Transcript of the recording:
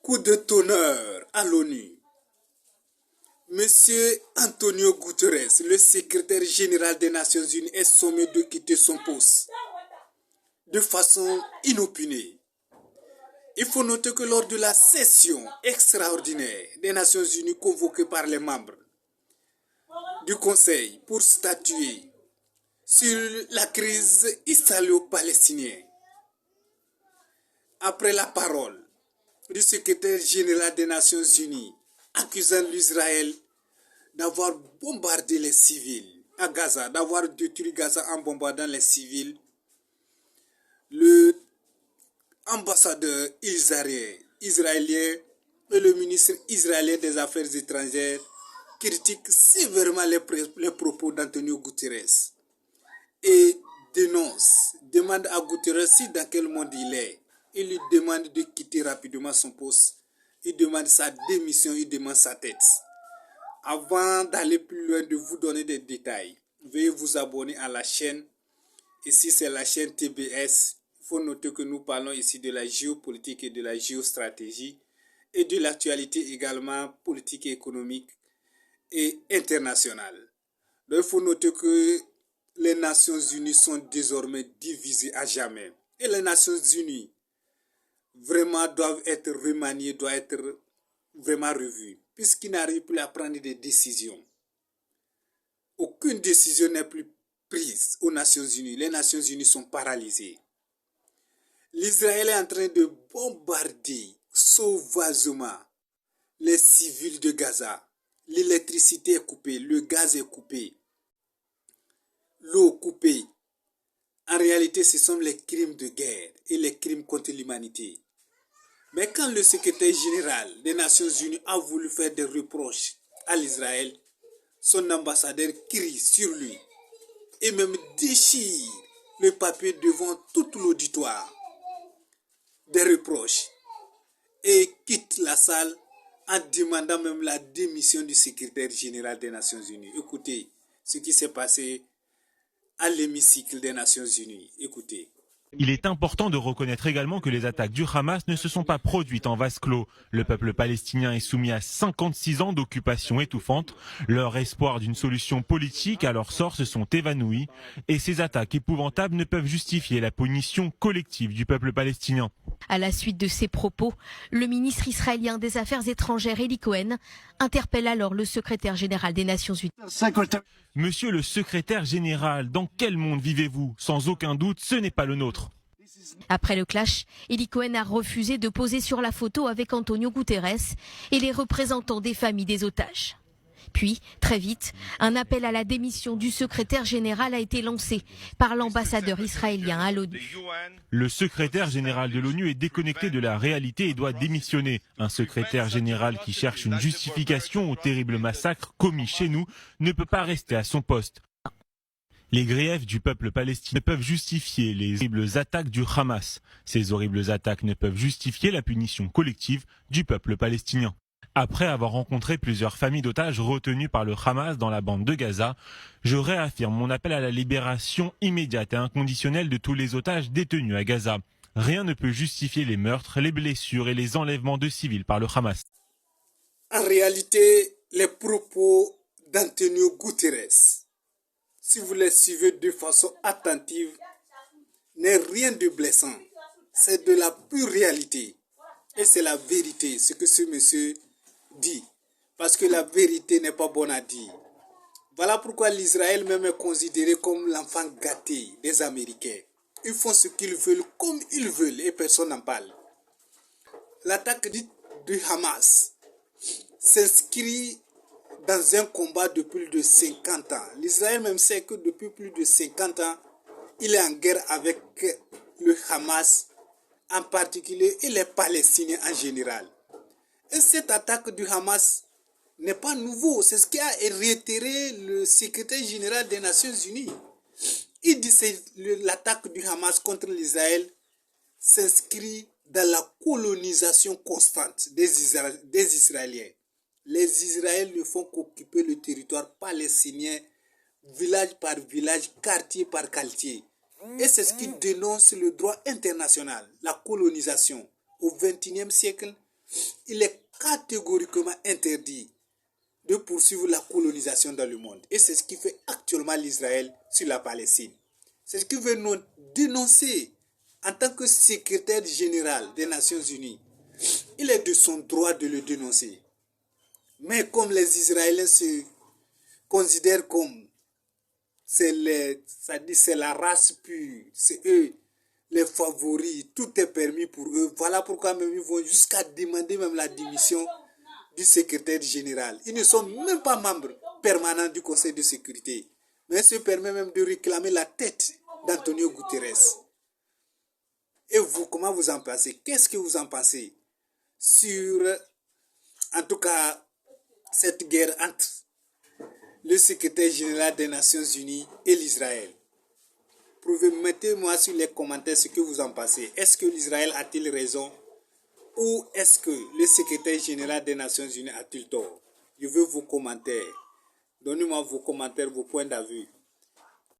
Coup de tonnerre à l'ONU. Monsieur Antonio Guterres, le secrétaire général des Nations Unies, est sommé de quitter son poste de façon inopinée. Il faut noter que lors de la session extraordinaire des Nations Unies convoquée par les membres du Conseil pour statuer sur la crise israélo-palestinienne, après la parole du secrétaire général des Nations Unies accusant l'Israël d'avoir bombardé les civils à Gaza, d'avoir détruit Gaza en bombardant les civils, le ambassadeur israélien et le ministre israélien des Affaires étrangères critiquent sévèrement les propos d'Antonio Guterres et demande à Guterres si dans quel monde il est. Il lui demande de quitter rapidement son poste. Il demande sa démission, il demande sa tête. Avant d'aller plus loin, de vous donner des détails, veuillez vous abonner à la chaîne. Ici, c'est la chaîne TBS. Il faut noter que nous parlons ici de la géopolitique et de la géostratégie et de l'actualité également politique et économique et internationale. Donc, il faut noter que les Nations Unies sont désormais divisées à jamais. Et les Nations Unies vraiment doivent être remaniées, doivent être vraiment revues, puisqu'ils n'arrivent plus à prendre des décisions. Aucune décision n'est plus prise aux Nations Unies. Les Nations Unies sont paralysées. L'Israël est en train de bombarder sauvagement les civils de Gaza. L'électricité est coupée, le gaz est coupé, l'eau coupée. En réalité, ce sont les crimes de guerre et les crimes contre l'humanité. Mais quand le secrétaire général des Nations Unies a voulu faire des reproches à l'Israël, son ambassadeur crie sur lui et même déchire le papier devant tout l'auditoire des reproches et quitte la salle en demandant même la démission du secrétaire général des Nations Unies. Écoutez ce qui s'est passé à l'hémicycle des Nations Unies. Écoutez. Il est important de reconnaître également que les attaques du Hamas ne se sont pas produites en vase clos. Le peuple palestinien est soumis à 56 ans d'occupation étouffante. Leur espoir d'une solution politique à leur sort se sont évanouis. Et ces attaques épouvantables ne peuvent justifier la punition collective du peuple palestinien. À la suite de ces propos, le ministre israélien des Affaires étrangères, Eli Cohen, interpelle alors le secrétaire général des Nations Unies. Monsieur le secrétaire général, dans quel monde vivez-vous? Sans aucun doute, ce n'est pas le nôtre. Après le clash, Eli Cohen a refusé de poser sur la photo avec Antonio Guterres et les représentants des familles des otages. Puis, très vite, un appel à la démission du secrétaire général a été lancé par l'ambassadeur israélien à l'ONU. Le secrétaire général de l'ONU est déconnecté de la réalité et doit démissionner. Un secrétaire général qui cherche une justification au terrible massacre commis chez nous ne peut pas rester à son poste. Les griefs du peuple palestinien ne peuvent justifier les horribles attaques du Hamas. Ces horribles attaques ne peuvent justifier la punition collective du peuple palestinien. Après avoir rencontré plusieurs familles d'otages retenues par le Hamas dans la bande de Gaza, je réaffirme mon appel à la libération immédiate et inconditionnelle de tous les otages détenus à Gaza. Rien ne peut justifier les meurtres, les blessures et les enlèvements de civils par le Hamas. En réalité, les propos d'Antonio Guterres, si vous les suivez de façon attentive, n'est rien de blessant. C'est de la pure réalité. Et c'est la vérité, ce que ce monsieur dit. Parce que la vérité n'est pas bonne à dire. Voilà pourquoi l'Israël même est considéré comme l'enfant gâté des Américains. Ils font ce qu'ils veulent, comme ils veulent, et personne n'en parle. L'attaque du Hamas s'inscrit dans un combat de plus de 50 ans. L'Israël même sait que depuis plus de 50 ans, il est en guerre avec le Hamas en particulier et les Palestiniens en général. Et cette attaque du Hamas n'est pas nouveau. C'est ce qui a réitéré le secrétaire général des Nations Unies. Il dit que l'attaque du Hamas contre l'Israël s'inscrit dans la colonisation constante des Israéliens. Les Israéliens ne font qu'occuper le territoire palestinien, village par village, quartier par quartier. Et c'est ce qui dénonce le droit international, la colonisation. Au XXIe siècle, il est catégoriquement interdit de poursuivre la colonisation dans le monde. Et c'est ce qui fait actuellement l'Israël sur la Palestine. C'est ce qu'il veut nous dénoncer en tant que secrétaire général des Nations Unies. Il est de son droit de le dénoncer. Mais comme les Israéliens se considèrent comme c'est la race pure, c'est eux les favoris, tout est permis pour eux. Voilà pourquoi même ils vont jusqu'à demander même la démission du secrétaire général. Ils ne sont même pas membres permanents du Conseil de sécurité, mais se permet même de réclamer la tête d'Antonio Guterres. Et vous, comment vous en pensez? Qu'est-ce que vous en pensez sur, en tout cas, cette guerre entre le secrétaire général des Nations Unies et l'Israël? Mettez-moi sur les commentaires ce que vous en pensez. Est-ce que l'Israël a-t-il raison ou est-ce que le secrétaire général des Nations Unies a-t-il tort? Je veux vos commentaires. Donnez-moi vos commentaires, vos points d'avis.